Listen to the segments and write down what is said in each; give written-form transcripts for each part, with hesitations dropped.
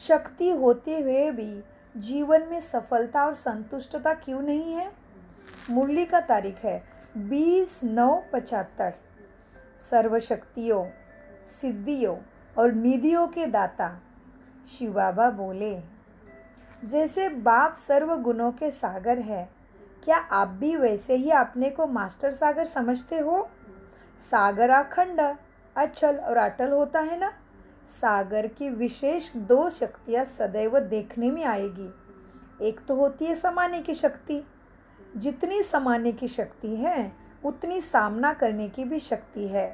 शक्ति होते हुए भी जीवन में सफलता और संतुष्टता क्यों नहीं है? मुरली का तारीख है 20/9/75। सर्वशक्तियों, सिद्धियों और निधियों के दाता शिव बाबा बोले, जैसे बाप सर्व गुणों के सागर है, क्या आप भी वैसे ही अपने को मास्टर सागर समझते हो? सागर अखंड, अचल और अटल होता है ना। सागर की विशेष 2 शक्तियाँ सदैव देखने में आएगी। एक तो होती है समाने की शक्ति। जितनी समाने की शक्ति है उतनी सामना करने की भी शक्ति है।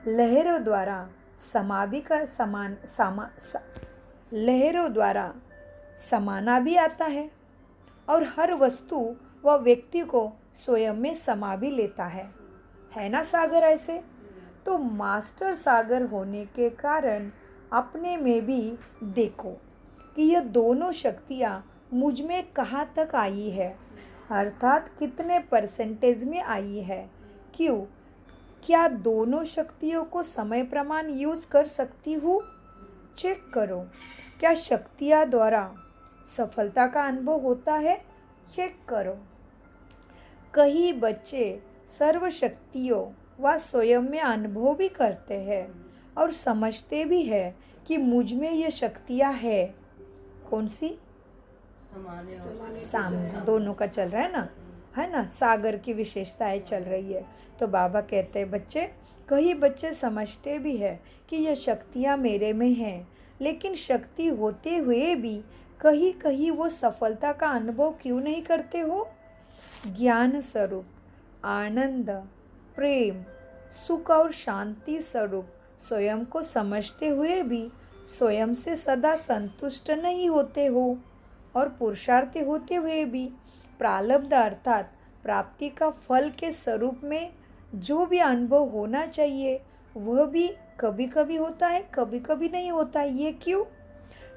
लहरों द्वारा लहरों द्वारा समाना भी आता है और हर वस्तु व व्यक्ति को स्वयं में समा भी लेता है ना सागर ऐसे? तो मास्टर सागर होने के कारण अपने में भी देखो कि ये दोनों शक्तियाँ मुझ में कहाँ तक आई है, अर्थात कितने परसेंटेज में आई है। क्यों? क्या दोनों शक्तियों को समय प्रमाण यूज़ कर सकती हूँ? चेक करो। क्या शक्तियाँ द्वारा सफलता का अनुभव होता है? चेक करो। कई बच्चे सर्वशक्तियों व स्वयं में अनुभव भी करते हैं और समझते भी हैं कि मुझ में ये शक्तियाँ है। कौन सी? सामने दोनों का चल रहा है ना, सागर की विशेषताएं चल रही है। तो बाबा कहते हैं बच्चे, कई बच्चे समझते भी है कि ये शक्तियाँ मेरे में हैं, लेकिन शक्ति होते हुए भी कहीं कहीं वो सफलता का अनुभव क्यों नहीं करते हो? ज्ञान स्वरूप, आनंद, प्रेम, सुख और शांति स्वरूप स्वयं को समझते हुए भी स्वयं से सदा संतुष्ट नहीं होते हो और पुरुषार्थी होते हुए भी प्रारब्ध अर्थात प्राप्ति का फल के स्वरूप में जो भी अनुभव होना चाहिए वह भी कभी कभी होता है, कभी कभी नहीं होता है। ये क्यों?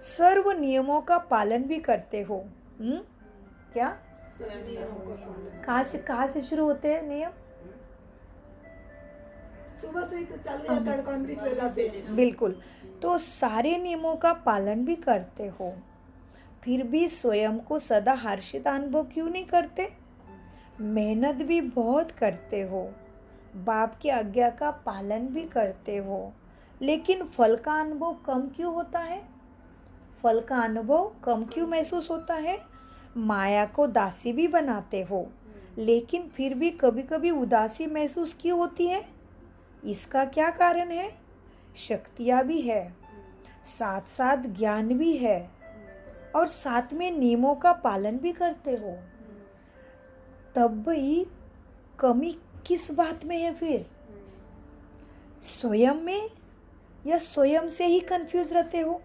सर्व नियमों का पालन भी करते हो। क्या? कहाँ से शुरू होते हैं नियम? सुबह से ही तो चल रहा है, तड़का अमृत वेला से। बिल्कुल। तो सारे नियमों का पालन भी करते हो, फिर भी स्वयं को सदा हर्षित अनुभव क्यों नहीं करते? मेहनत भी बहुत करते हो, बाप की आज्ञा का पालन भी करते हो, लेकिन फल का अनुभव कम क्यों होता है? फल का अनुभव कम क्यों महसूस होता है? माया को दासी भी बनाते हो, लेकिन फिर भी कभी कभी उदासी महसूस क्यों होती है? इसका क्या कारण है? शक्तियाँ भी है, साथ साथ ज्ञान भी है और साथ में नियमों का पालन भी करते हो, तब भी कमी किस बात में है फिर? स्वयं में या स्वयं से ही कंफ्यूज रहते हो?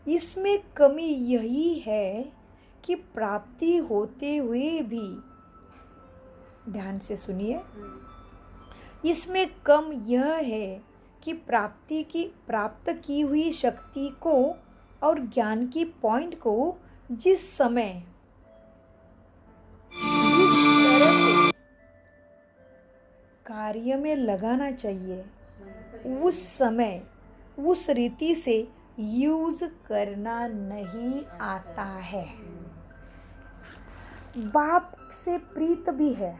इसमें कमी यही है कि प्राप्ति होते हुए भी, ध्यान से सुनिए, इसमें कम यह है कि प्राप्त की हुई शक्ति को और ज्ञान की पॉइंट को जिस समय जिस तरह से कार्य में लगाना चाहिए उस समय उस रीति से यूज करना नहीं आता है। बाप से प्रीत भी है,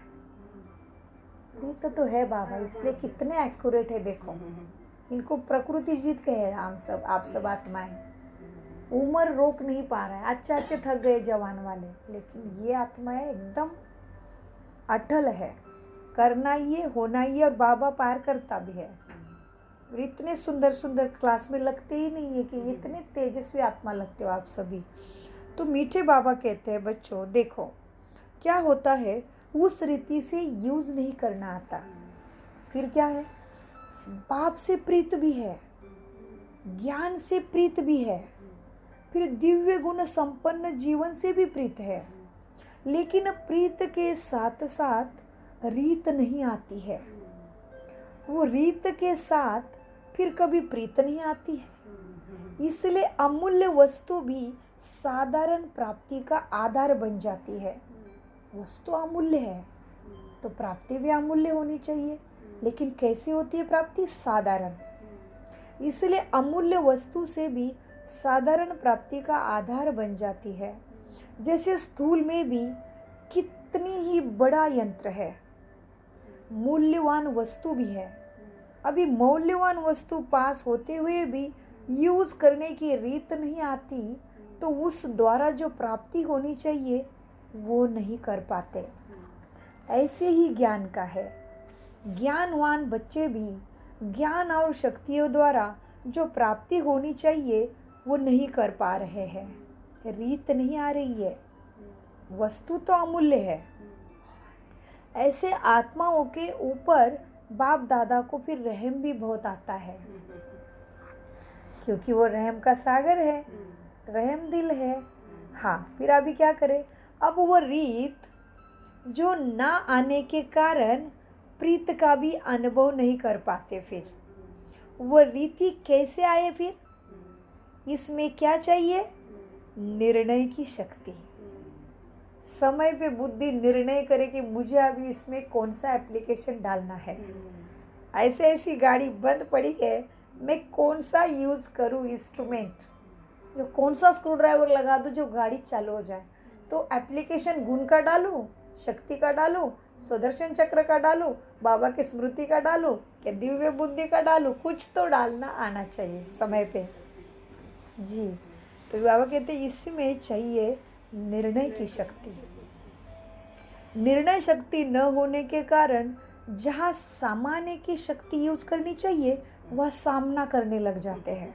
प्रीत तो है बाबा, इसलिए कितने एक्यूरेट है देखो। इनको प्रकृति जीत के है आप सब आत्माएं। उम्र रोक नहीं पा रहा है, अच्छे थक गए जवान वाले, लेकिन ये आत्माएं एकदम अटल है, करना ही है, होना ही है और बाबा पार करता भी है। इतने सुंदर सुंदर क्लास में लगते ही नहीं है कि इतने तेजस्वी आत्मा लगते हो आप सभी। तो मीठे बाबा कहते हैं बच्चों देखो क्या होता है, उस रीति से यूज नहीं करना आता, फिर क्या है? बाप से प्रीत भी है, ज्ञान से प्रीत भी है, फिर दिव्य गुण संपन्न जीवन से भी प्रीत है, लेकिन प्रीत के साथ साथ रीत नहीं आती है। वो रीत के साथ फिर कभी प्रीत नहीं आती है, इसलिए अमूल्य वस्तु भी साधारण प्राप्ति का आधार बन जाती है। वस्तु अमूल्य है तो प्राप्ति भी अमूल्य होनी चाहिए, लेकिन कैसे होती है प्राप्ति? साधारण। इसलिए अमूल्य वस्तु से भी साधारण प्राप्ति का आधार बन जाती है। जैसे स्थूल में भी कितनी ही बड़ा यंत्र है, मूल्यवान वस्तु भी है, अभी मूल्यवान वस्तु पास होते हुए भी यूज़ करने की रीत नहीं आती, तो उस द्वारा जो प्राप्ति होनी चाहिए वो नहीं कर पाते। ऐसे ही ज्ञान का है। ज्ञानवान बच्चे भी ज्ञान और शक्तियों द्वारा जो प्राप्ति होनी चाहिए वो नहीं कर पा रहे हैं, रीत नहीं आ रही है, वस्तु तो अमूल्य है। ऐसे आत्माओं के ऊपर बाप दादा को फिर रहम भी बहुत आता है, क्योंकि वो रहम का सागर है, रहम दिल है। हाँ, फिर अभी क्या करें? अब वो रीत जो ना आने के कारण प्रीत का भी अनुभव नहीं कर पाते, फिर वो रीति कैसे आए? फिर इसमें क्या चाहिए? निर्णय की शक्ति। समय पे बुद्धि निर्णय करे कि मुझे अभी इसमें कौन सा एप्लीकेशन डालना है। ऐसे ऐसी गाड़ी बंद पड़ी है, मैं कौन सा यूज़ करूँ इंस्ट्रूमेंट, जो कौन सा स्क्रू ड्राइवर लगा दूँ जो गाड़ी चालू हो जाए। तो एप्लीकेशन गुण का डालूँ, शक्ति का डालूँ, सुदर्शन चक्र का डालूँ, बाबा की स्मृति का डालूँ, क्या दिव्य बुद्धि का डालूँ? कुछ तो डालना आना चाहिए समय पे जी। तो बाबा कहते इसमें चाहिए निर्णय की शक्ति। निर्णय शक्ति न होने के कारण जहाँ सामान्य की शक्ति यूज करनी चाहिए वह सामना करने लग जाते हैं,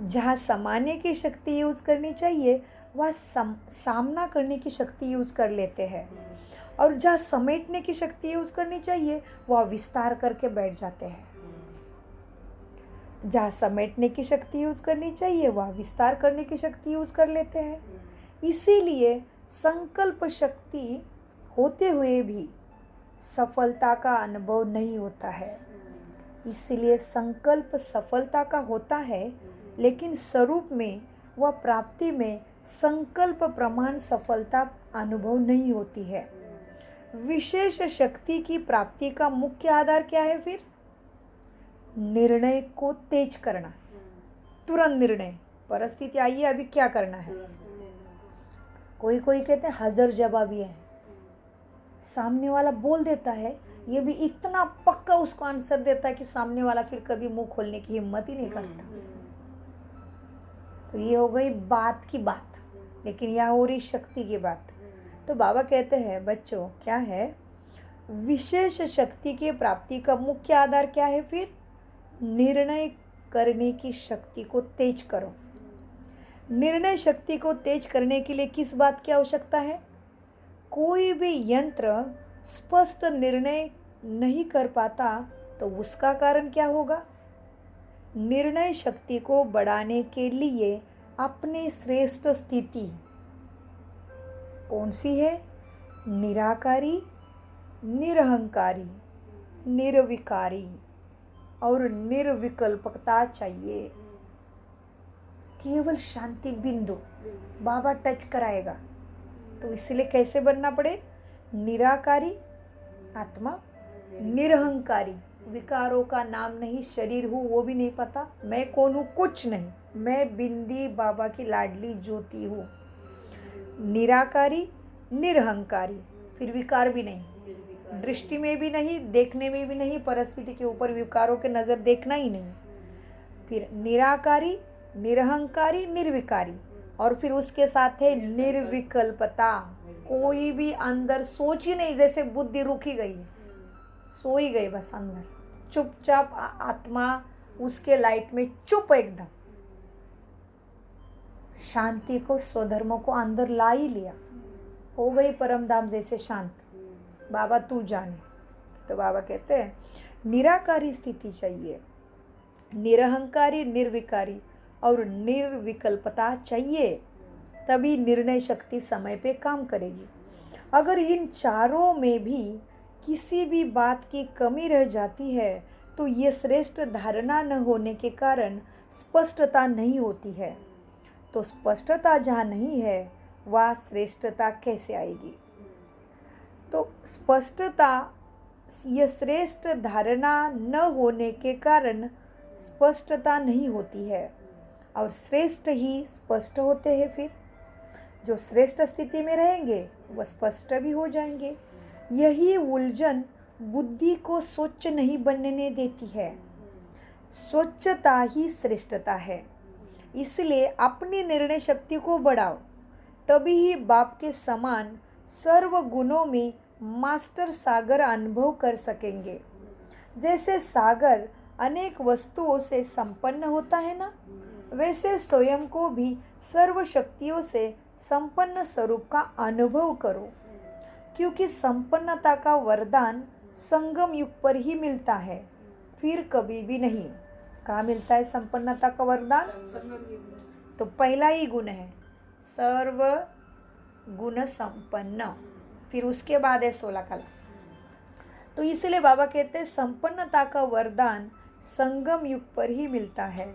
जहाँ सामान्य की शक्ति यूज करनी चाहिए वह सामना करने की शक्ति यूज कर लेते हैं, और जहाँ समेटने की शक्ति यूज करनी चाहिए वह विस्तार करके बैठ जाते हैं। जहाँ समेटने की शक्ति यूज करनी चाहिए वह विस्तार करने की शक्ति यूज कर लेते हैं। इसीलिए संकल्प शक्ति होते हुए भी सफलता का अनुभव नहीं होता है। इसलिए संकल्प सफलता का होता है, लेकिन स्वरूप में व प्राप्ति में संकल्प प्रमाण सफलता अनुभव नहीं होती है। विशेष शक्ति की प्राप्ति का मुख्य आधार क्या है? फिर निर्णय को तेज करना, तुरंत निर्णय। परिस्थिति आई है, अभी क्या करना है। कोई कोई कहते हैं हजर जवाबी है, सामने वाला बोल देता है, ये भी इतना पक्का उसको आंसर देता है कि सामने वाला फिर कभी मुंह खोलने की हिम्मत ही नहीं करता। तो ये हो गई बात की बात, लेकिन यह हो रही शक्ति की बात। तो बाबा कहते हैं बच्चों क्या है, विशेष शक्ति की प्राप्ति का मुख्य आधार क्या है? फिर निर्णय करने की शक्ति को तेज करो। निर्णय शक्ति को तेज करने के लिए किस बात की आवश्यकता है? कोई भी यंत्र स्पष्ट निर्णय नहीं कर पाता तो उसका कारण क्या होगा? निर्णय शक्ति को बढ़ाने के लिए अपने श्रेष्ठ स्थिति कौन सी है? निराकारी, निरहंकारी, निर्विकारी और निर्विकल्पकता चाहिए। केवल शांति बिंदु बाबा टच कराएगा। तो इसलिए कैसे बनना पड़े? निराकारी आत्मा, निरहंकारी, विकारों का नाम नहीं, शरीर हूँ वो भी नहीं पता, मैं कौन हूँ कुछ नहीं, मैं बिंदी बाबा की लाडली ज्योति हूँ। निराकारी, निरहंकारी, फिर विकार भी नहीं, दृष्टि में भी नहीं, देखने में भी नहीं, परिस्थिति के ऊपर विकारों के नज़र देखना ही नहीं। फिर निराकारी, निरहंकारी, निर्विकारी, और फिर उसके साथ है निर्विकल्पता। कोई भी अंदर सोच ही नहीं, जैसे बुद्धि रुकी गई, सो ही गई बस अंदर, चुपचाप आत्मा उसके लाइट में चुप, एकदम शांति को, स्वधर्म को अंदर ला ही लिया, हो गई परम धाम जैसे शांत। बाबा तू जाने। तो बाबा कहते हैं निराकारी स्थिति चाहिए, निरहंकारी, निर्विकारी और निर्विकल्पता चाहिए, तभी निर्णय शक्ति समय पे काम करेगी। अगर इन चारों में भी किसी भी बात की कमी रह जाती है तो ये श्रेष्ठ धारणा न होने के कारण स्पष्टता नहीं होती है। तो स्पष्टता जहाँ नहीं है वह श्रेष्ठता कैसे आएगी? तो स्पष्टता, यह श्रेष्ठ धारणा न होने के कारण स्पष्टता नहीं होती है। और श्रेष्ठ ही स्पष्ट होते हैं। फिर जो श्रेष्ठ स्थिति में रहेंगे वह स्पष्ट भी हो जाएंगे। यही उलझन बुद्धि को स्वच्छ नहीं बनने देती है। स्वच्छता ही श्रेष्ठता है। इसलिए अपनी निर्णय शक्ति को बढ़ाओ, तभी ही बाप के समान सर्व गुणों में मास्टर सागर अनुभव कर सकेंगे। जैसे सागर अनेक वस्तुओं से संपन्न होता है ना, वैसे स्वयं को भी सर्व शक्तियों से संपन्न स्वरूप का अनुभव करो, क्योंकि संपन्नता का वरदान संगम युग पर ही मिलता है, फिर कभी भी नहीं। कहाँ मिलता है संपन्नता का वरदान? तो पहला ही गुण है सर्व गुण संपन्न, फिर उसके बाद है 16 कला। तो इसलिए बाबा कहते हैं संपन्नता का वरदान संगम युग पर ही मिलता है।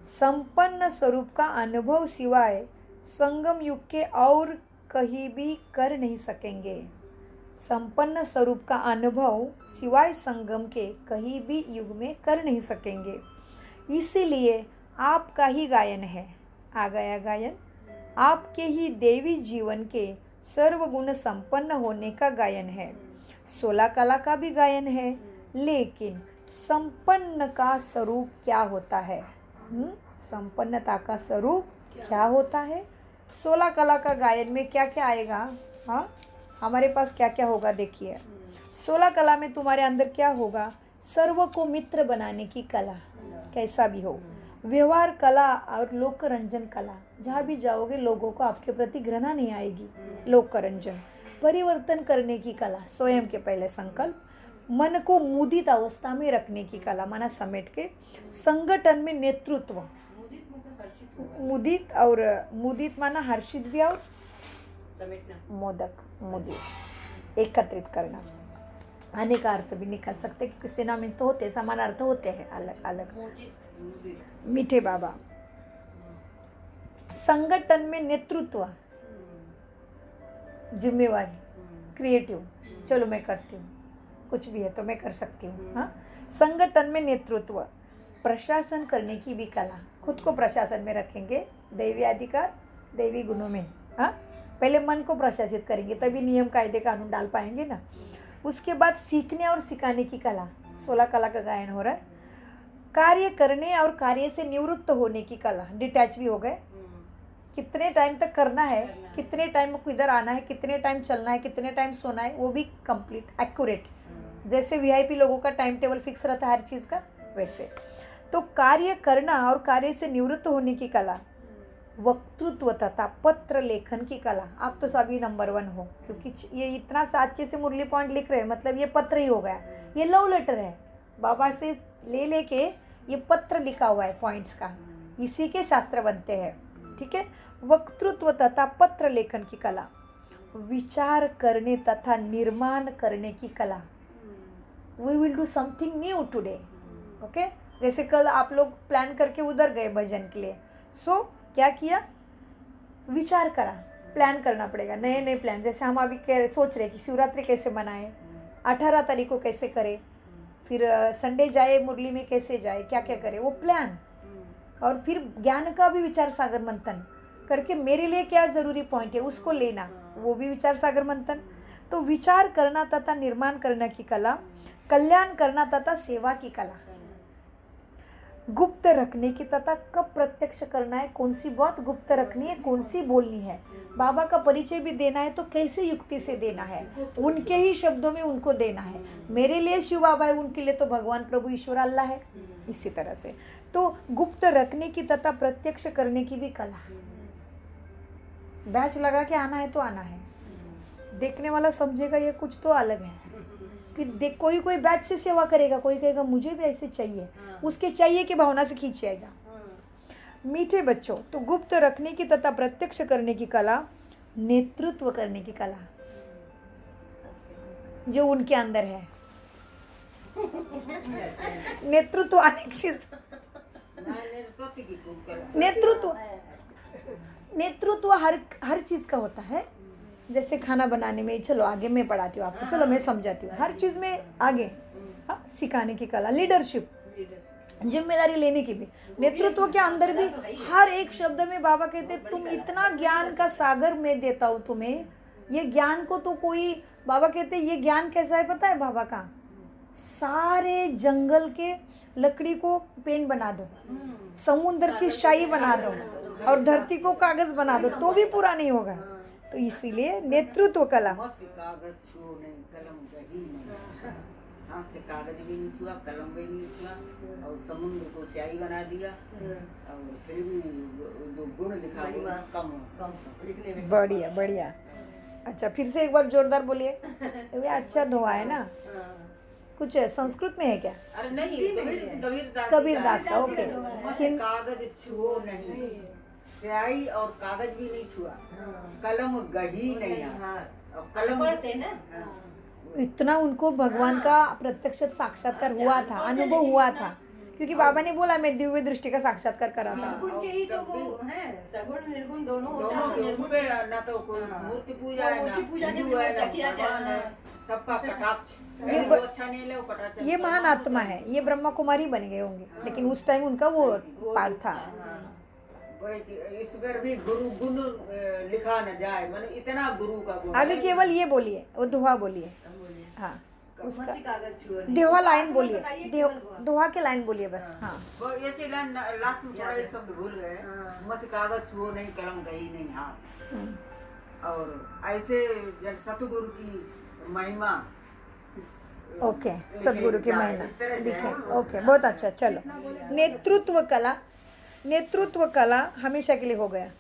संपन्न स्वरूप का अनुभव सिवाय संगम युग के और कहीं भी कर नहीं सकेंगे। संपन्न स्वरूप का अनुभव सिवाय संगम के कहीं भी युग में कर नहीं सकेंगे। इसीलिए आपका ही गायन है, आ गया गायन, आपके ही देवी जीवन के सर्वगुण संपन्न होने का गायन है। 16 कला का भी गायन है, लेकिन संपन्न का स्वरूप क्या होता है? संपन्नता का स्वरूप क्या होता है? 16 कला का गायन में क्या क्या आएगा? हाँ, हमारे पास क्या क्या होगा देखिए। 16 कला में तुम्हारे अंदर क्या होगा? सर्व को मित्र बनाने की कला, कैसा भी हो, व्यवहार कला और लोकरंजन कला। जहाँ भी जाओगे लोगों को आपके प्रति घृणा नहीं आएगी। लोकरंजन, परिवर्तन करने की कला, स्वयं के पहले संकल्प, मन को मुदित अवस्था में रखने की कला, माना समेट के, संगठन में नेतृत्व, मुदित और मुदित माना हर्षित भी और मोदक, मुदित एकत्रित करना। अनेक अर्थ भी निकाल सकते, क्योंकि सेना मीन्स तो होते समान अर्थ होते हैं अलग अलग। मीठे बाबा, संगठन में नेतृत्व, जिम्मेवारी, क्रिएटिव, चलो मैं करती हूँ, कुछ भी है तो मैं कर सकती हूँ। हाँ, संगठन में नेतृत्व, प्रशासन करने की भी कला, खुद को प्रशासन में रखेंगे, दैवी अधिकार, दैवी गुणों में। हाँ, पहले मन को प्रशासित करेंगे तभी नियम कायदे कानून डाल पाएंगे ना। उसके बाद सीखने और सिखाने की कला, 16 कला का गायन हो रहा है। कार्य करने और कार्य से निवृत्त होने की कला, डिटैच भी हो गए, कितने टाइम तक करना है, कितने टाइम किधर आना है, कितने टाइम चलना है, कितने टाइम सोना है, वो भी कंप्लीट एक्यूरेट। जैसे वीआईपी लोगों का टाइम टेबल फिक्स रहता है हर चीज़ का, वैसे। तो कार्य करना और कार्य से निवृत्त होने की कला, वक्तृत्व तथा पत्र लेखन की कला। आप तो सभी नंबर 1 हो, क्योंकि ये इतना साचे से मुरली पॉइंट लिख रहे हैं, मतलब ये पत्र ही हो गया। ये लव लेटर है, बाबा से ले लेके ये पत्र लिखा हुआ है पॉइंट्स का, इसी के शास्त्र बनते हैं। ठीक है, वक्तृत्व तथा पत्र लेखन की कला, विचार करने तथा निर्माण करने की कला। We will do something new today. Okay, जैसे कल आप लोग प्लान करके उधर गए भजन के लिए, सो क्या किया? विचार करा, प्लान करना पड़ेगा, नए नए प्लान। जैसे हम अभी सोच रहे कि शिवरात्रि कैसे मनाएं, 18 तारीख को कैसे करें, फिर संडे जाए मुरली में कैसे जाए, क्या क्या करें, वो प्लान। और फिर ज्ञान का भी विचार सागर मंथन करके मेरे लिए क्या ज़रूरी पॉइंट है उसको लेना, वो भी विचार सागर मंथन। तो विचार करना तथा निर्माण करने की कला, कल्याण करना तथा सेवा की कला, गुप्त रखने की तथा कब प्रत्यक्ष करना है, कौन सी बात गुप्त रखनी है, कौन सी बोलनी है, बाबा का परिचय भी देना है तो कैसे युक्ति से देना है, उनके ही शब्दों में उनको देना है। मेरे लिए शिव बाबा है, उनके लिए तो भगवान प्रभु ईश्वर अल्लाह है। इसी तरह से तो गुप्त रखने की तथा प्रत्यक्ष करने की भी कला। बैच लगा के आना है तो आना है, देखने वाला समझेगा ये कुछ तो अलग है। फिर देख, कोई कोई बैच से सेवा करेगा, कोई कहेगा मुझे भी ऐसे चाहिए, उसके चाहिए की भावना से खींच जाएगा। मीठे बच्चों, तो गुप्त रखने की तथा प्रत्यक्ष करने की कला, नेतृत्व करने की कला जो उनके अंदर है। नेतृत्व अनेक चीज, नेतृत्व हर चीज का होता है। जैसे खाना बनाने में, चलो आगे मैं पढ़ाती हूँ आपको, चलो मैं समझाती हूँ, हर चीज़ में आगे। हाँ, सिखाने की कला, लीडरशिप, जिम्मेदारी लेने की भी, नेतृत्व के अंदर भी हर एक शब्द में बाबा कहते तुम इतना ज्ञान का सागर मैं देता हूँ तुम्हें, ये ज्ञान को तो कोई, बाबा कहते ये ज्ञान कैसा है पता है बाबा का, सारे जंगल के लकड़ी को पेन बना दो, समुद्र की शाही बना दो और धरती को कागज बना दो तो भी पूरा नहीं होगा। तो इसीलिए नेतृत्व कला, कागज छुओ नहीं, कलम कहीं नहीं, हाथ से कागज भी नहीं छुआ, कलम भी नहीं छुआ और समुद्र को स्याही बना दिया और फिर भी जो गुण लिखा हुआ कम लिखने में। बढ़िया बढ़िया। अच्छा फिर से एक बार जोरदार बोलिए। ये अच्छा धोआ है ना, कुछ है संस्कृत में है क्या? अरे नहीं, कबीर दास का, ओके। कागज छुओ नहीं, स्याही और कागज भी नहीं छुआ, कलम गही नहीं और कलम पढ़ते ना। इतना उनको भगवान का प्रत्यक्ष साक्षात्कार हुआ था, अनुभव हुआ था, क्योंकि बाबा ने बोला मैं दिव्य दृष्टि का साक्षात्कार करा था। उनके ही तो वो है, सगुण निर्गुण दोनों होता है। निर्गुण पे ना तो कोई मूर्ति पूजा है, ना हिंदू है, ना भगवान है, सबका कटाक्ष। वो अच्छा नहीं ले, वो कटाक्ष। ये महान आत्मा है, ये ब्रह्मा कुमारी बन गए होंगे, लेकिन उस टाइम उनका वो पाठ था। इस पर भी गुरु गुण लिखा न जाए, मतलब इतना गुरु का गुण। अभी केवल ये बोलिए, वो दोहा बोलिए, हाँ उसका दोहा लाइन बोलिए, दोहा के लाइन बोलिए बस। हाँ वो ये कि लाइन लास्ट में थोड़ा एक शब्द भूल गए, मत कागज छुओ नहीं, कलम गही नहीं हाथ। और ऐसे जब सतगुरु की महिमा, ओके, सदगुरु की महिमा लिखे, ओके बहुत अच्छा। चलो नेतृत्व कला, नेतृत्व कला हमेशा के लिए हो गया।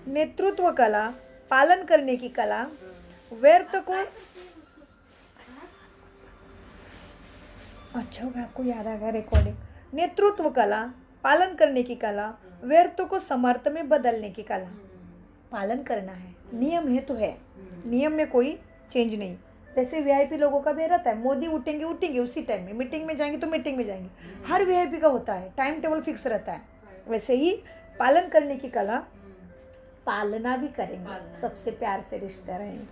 नेतृत्व कला, पालन करने की कला, व्यर्थ को, अच्छा होगा आपको याद आ गया रिकॉर्डिंग। नेतृत्व कला, पालन करने की कला, व्यर्थ को समर्थ में बदलने की कला। पालन करना है, नियम है तो है, नियम में कोई चेंज नहीं। जैसे वीआईपी लोगों का भी रहता है, मोदी उठेंगे उठेंगे उसी टाइम में, मीटिंग में जाएंगे तो मीटिंग में जाएंगे, हर वीआईपी का होता है, टाइम टेबल फिक्स रहता है। वैसे ही पालन करने की कला, पालना भी करेंगे, सबसे प्यार से रिश्ते रहेंगे।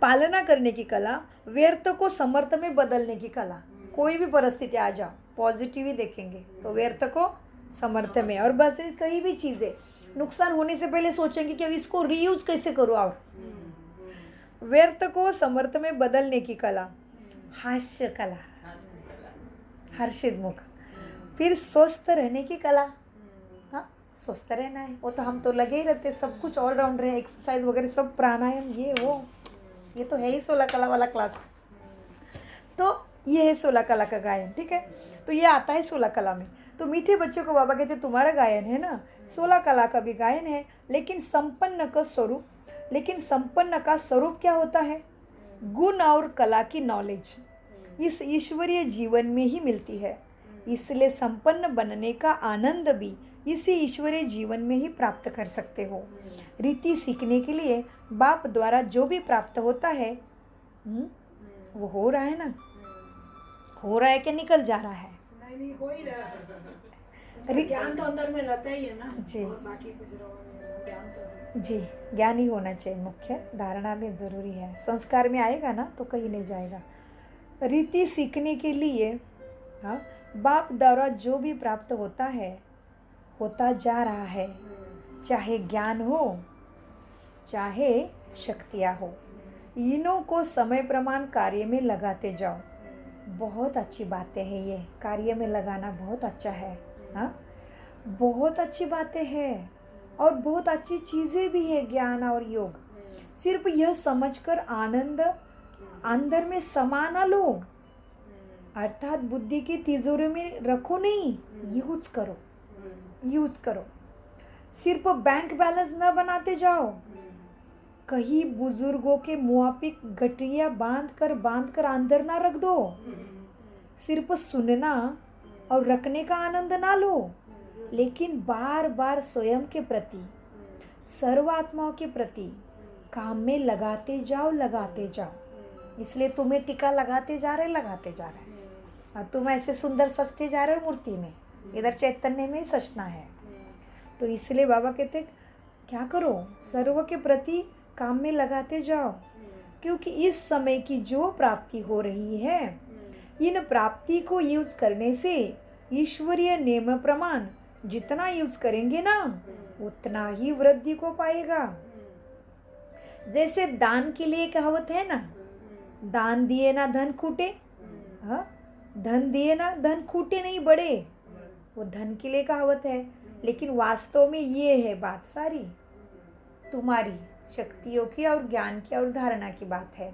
पालना करने की कला, व्यर्थ को समर्थ में बदलने की कला। कोई भी परिस्थिति आ जाओ पॉजिटिव ही देखेंगे, तो व्यर्थ को समर्थ में। और बस कई भी चीज़ें नुकसान होने से पहले सोचेंगे कि अब इसको रीयूज कैसे करूँ। और व्यर्थ को समर्थ में बदलने की कला, हास्य कला, हर्षित मुख। फिर स्वस्थ रहने की कला, हाँ स्वस्थ रहना है, वो तो हम तो लगे ही रहते, सब कुछ ऑलराउंडर है, एक्सरसाइज वगैरह सब, प्राणायाम ये वो, ये तो है ही 16 कला वाला क्लास। तो ये है 16 कला का गायन, ठीक है। तो ये आता है 16 कला में। तो मीठे बच्चों को बाबा कहते तुम्हारा गायन है ना, 16 कला का भी गायन है, लेकिन संपन्न का स्वरूप, लेकिन संपन्न का स्वरूप क्या होता है? गुण और कला की नॉलेज इस ईश्वरीय जीवन में ही मिलती है। इसलिए संपन्न बनने का आनंद भी इसी ईश्वरीय जीवन में ही प्राप्त कर सकते हो। रीति सीखने के लिए बाप द्वारा जो भी प्राप्त होता है वो हो रहा है ना, हो रहा है कि निकल जा रहा है? नहीं हो ही रहा है। ज्ञान तो अंदर में रहता ही है ना जी, और बाकी कुछ ज्ञान तो है। जी ज्ञान ही होना चाहिए, मुख्य धारणा भी जरूरी है। संस्कार में आएगा ना तो कहीं नहीं जाएगा। रीति सीखने के लिए हाँ बाप द्वारा जो भी प्राप्त होता है, होता जा रहा है, चाहे ज्ञान हो चाहे शक्तियाँ हो, इनों को समय प्रमाण कार्य में लगाते जाओ। बहुत अच्छी बातें हैं ये, कार्य में लगाना बहुत अच्छा है, हाँ बहुत अच्छी बातें हैं और बहुत अच्छी चीज़ें भी है ज्ञान और योग। सिर्फ यह समझकर आनंद अंदर में समा ना लो, अर्थात बुद्धि की तिजोरी में रखो नहीं, यूज करो, यूज करो। सिर्फ बैंक बैलेंस न बनाते जाओ, कहीं बुजुर्गों के मुआफिक गठरिया बांध कर अंदर ना रख दो। सिर्फ सुनना और रखने का आनंद ना लो, लेकिन बार बार स्वयं के प्रति, सर्व आत्माओं के प्रति काम में लगाते जाओ, लगाते जाओ। इसलिए तुम्हें टीका लगाते जा रहे और तुम ऐसे सुंदर सजते जा रहे हो मूर्ति में, इधर चैतन्य में ही सजना है। तो इसलिए बाबा कहते क्या करो, सर्व के प्रति काम में लगाते जाओ, क्योंकि इस समय की जो प्राप्ति हो रही है, इन प्राप्ति को यूज करने से ईश्वरीय नियम प्रमाण जितना यूज करेंगे ना उतना ही वृद्धि को पाएगा। जैसे दान के लिए कहावत है ना, दान दिए ना धन खूटे। हाँ, धन दिए ना धन खूटे नहीं बढ़े, वो धन के लिए कहावत है, लेकिन वास्तव में ये है बात सारी तुम्हारी शक्तियों की और ज्ञान की और धारणा की बात है।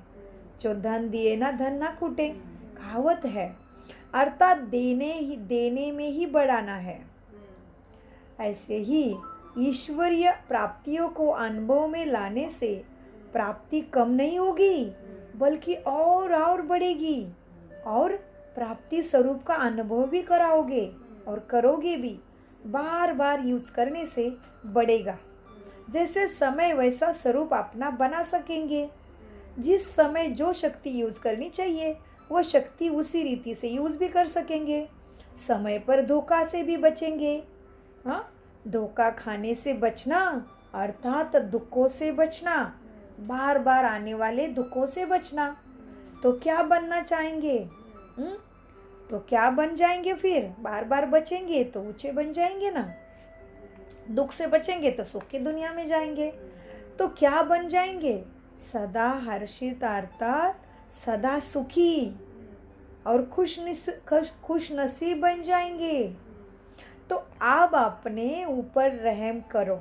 जो धन दिए ना धन ना खूटे कहावत है, अर्थात देने में ही बढ़ाना है। ऐसे ही ईश्वरीय प्राप्तियों को अनुभव में लाने से प्राप्ति कम नहीं होगी बल्कि और बढ़ेगी, और प्राप्ति स्वरूप का अनुभव भी कराओगे और करोगे भी। बार बार यूज करने से बढ़ेगा। जैसे समय वैसा स्वरूप अपना बना सकेंगे। जिस समय जो शक्ति यूज करनी चाहिए वह शक्ति उसी रीति से यूज भी कर सकेंगे। समय पर धोखा से भी बचेंगे। हाँ, धोखा खाने से बचना अर्थात दुखों से बचना, बार बार आने वाले दुखों से बचना। तो क्या बनना चाहेंगे? तो क्या बन जाएंगे फिर? बार बार बचेंगे तो ऊंचे बन जाएंगे ना। दुख से बचेंगे तो सुख की दुनिया में जाएंगे। तो क्या बन जाएंगे? सदा हर्षित अर्थात सदा सुखी और खुश नसीब बन जाएंगे। तो अब अपने ऊपर रहम करो।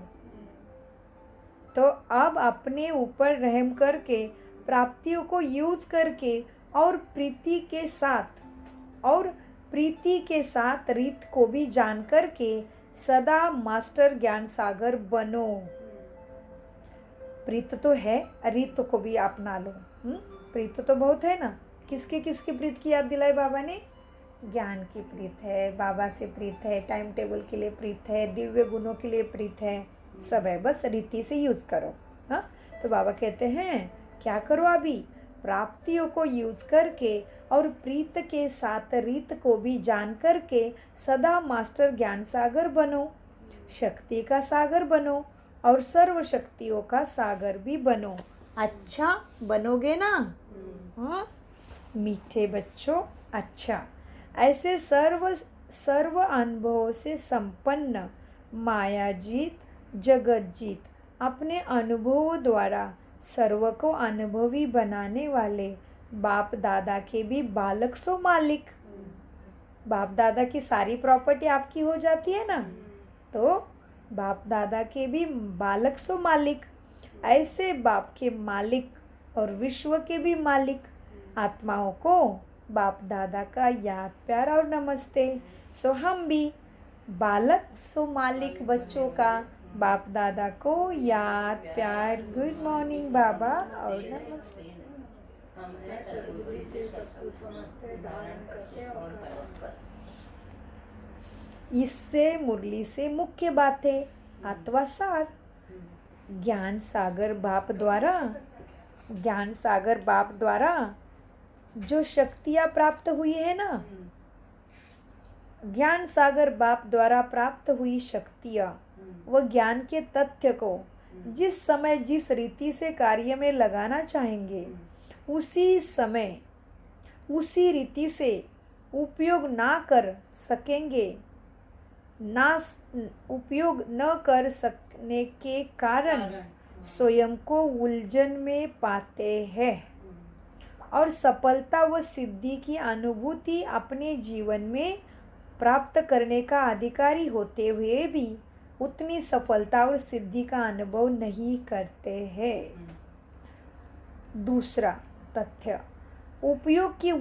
तो अब अपने ऊपर रहम करके प्राप्तियों को यूज करके और प्रीति के साथ रीत को भी जान करके सदा मास्टर ज्ञान सागर बनो। प्रीत तो है, रीत को भी अपना लो। प्रीत तो बहुत है ना। किसके प्रीत की याद दिलाई बाबा ने? ज्ञान की प्रीत है, बाबा से प्रीत है, टाइम टेबल के लिए प्रीत है, दिव्य गुणों के लिए प्रीत है, सब है। बस रीति से यूज करो। हाँ, तो बाबा कहते हैं क्या करो? अभी प्राप्तियों को यूज करके और प्रीत के साथ रीत को भी जान करके सदा मास्टर ज्ञान सागर बनो, शक्ति का सागर बनो और सर्व शक्तियों का सागर भी बनो। अच्छा बनोगे ना? हाँ मीठे बच्चों, अच्छा। ऐसे सर्व अनुभवों से संपन्न मायाजीत जगतजीत अपने अनुभवों द्वारा सर्व को अनुभवी बनाने वाले बाप दादा के भी बालक सो मालिक। बाप दादा की सारी प्रॉपर्टी आपकी हो जाती है ना, तो बाप दादा के भी बालक सो मालिक। ऐसे बाप के मालिक और विश्व के भी मालिक आत्माओं को बाप दादा का याद प्यार और नमस्ते। सो हम भी बालक सो मालिक बच्चों का बाप दादा को याद प्यार, गुड मॉर्निंग बाबा और नमस्ते। हम ऐसे बुद्धि से सब कुछ समझते, धारण करते और इससे मुरली से मुख्य बातें अथवा सार ज्ञान सागर बाप द्वारा जो शक्तियाँ प्राप्त हुई है ना, ज्ञान सागर बाप द्वारा प्राप्त हुई शक्तियाँ वह ज्ञान के तथ्य को जिस समय जिस रीति से कार्य में लगाना चाहेंगे उसी समय उसी रीति से उपयोग ना कर सकेंगे, उपयोग न कर सकने के कारण स्वयं को उलझन में पाते हैं और सफलता व सिद्धि की अनुभूति अपने जीवन में प्राप्त करने का अधिकारी होते हुए भी उतनी सफलता और सिद्धि का अनुभव नहीं करते हैं। दूसरा तथ्य, उपयोग की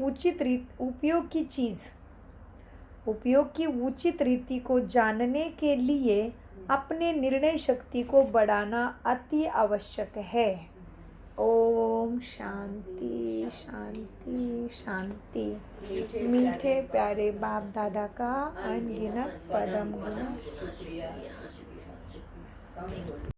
उचित रीति को जानने के लिए अपने निर्णय शक्ति को बढ़ाना अति आवश्यक है। ओम शांति शांति शांति। मीठे प्यारे बाप दादा का अनगिनत पदम गुण।